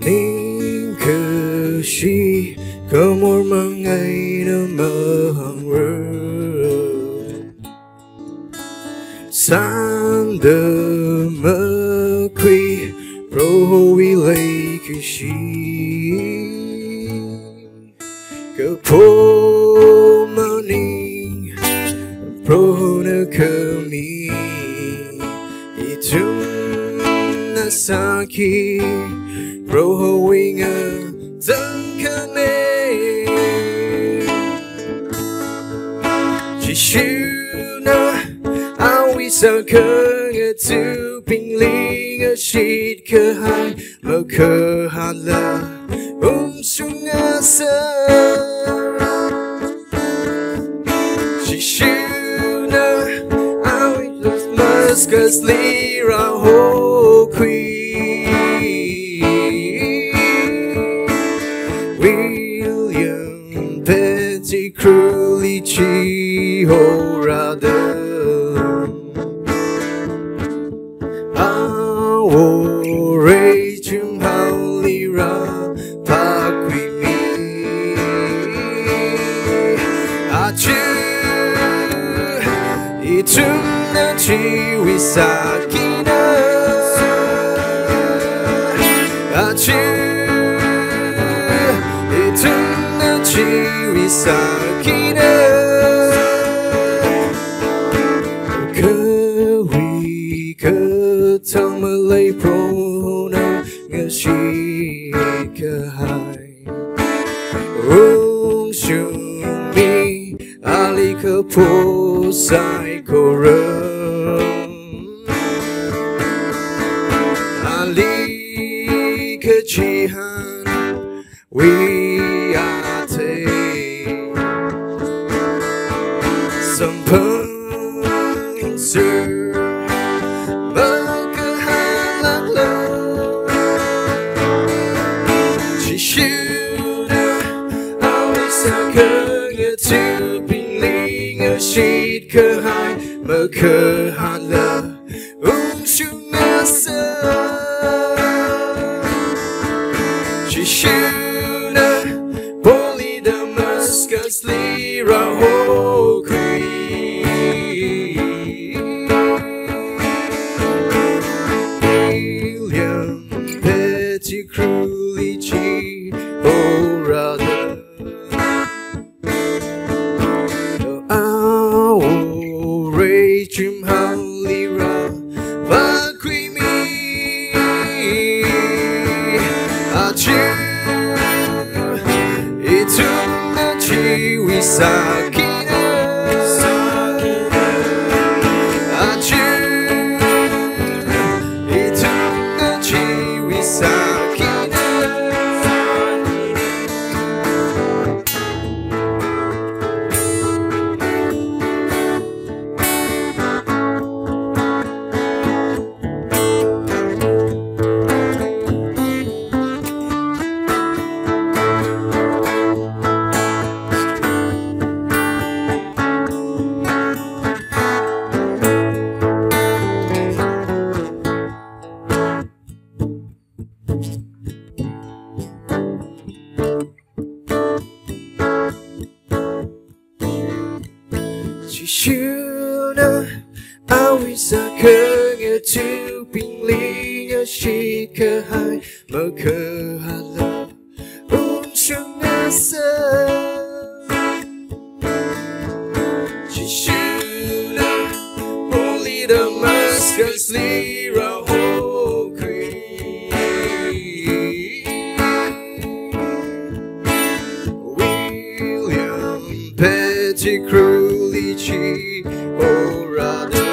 宁可惜có một mà ngày đã mơ hàng rơi sáng đờ mơ quy pro vi lấy Keishing cơ po maning pro na kami itum na saki pro winga dang kane chỉ siêu na awi sa cơ ngờ tu ping ly ngờ shit cơ hai mơ cơ hạt la sung ngờ sa chỉ siêu na awi los muscas li ra ho quy Petty cruelly chi ho rather Awo rage hauli ra pakwi mi Achu itum na chi wisakina Achu itum na chi wisakina cơ huy cơ thang mơ lấy pro na ngờ chi cơ hai shung mi ali cơ po sai cô rơm ali cơ chi han we are some puncer but a halak low she should always a good to be ling a sheet cơ hai mơ cơ hạt la shung asa she should poly Damascus li ra ho Petty cruelly chi oh rather Awo rage hauli ra pakwi mi Achu itum na chi wisakina Achu itum na chi wisakina chỉ siêu na awi sa cơ ngờ tu ping ly ngờ shi cơ hai mơ cơ hạt la shung asa chỉ siêu na only Damascus li ra ho quy William Petty cruelly chi oh rather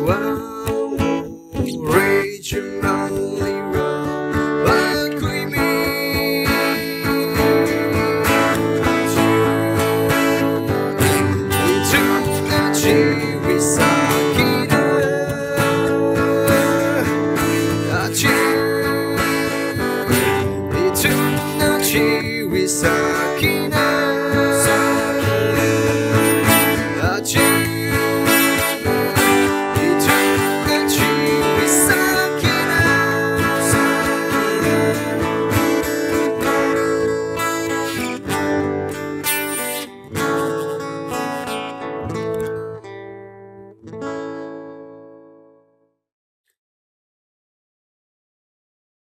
wow rage only ra pakwi mi itum na chi wisakina Achu itum na chi wisakina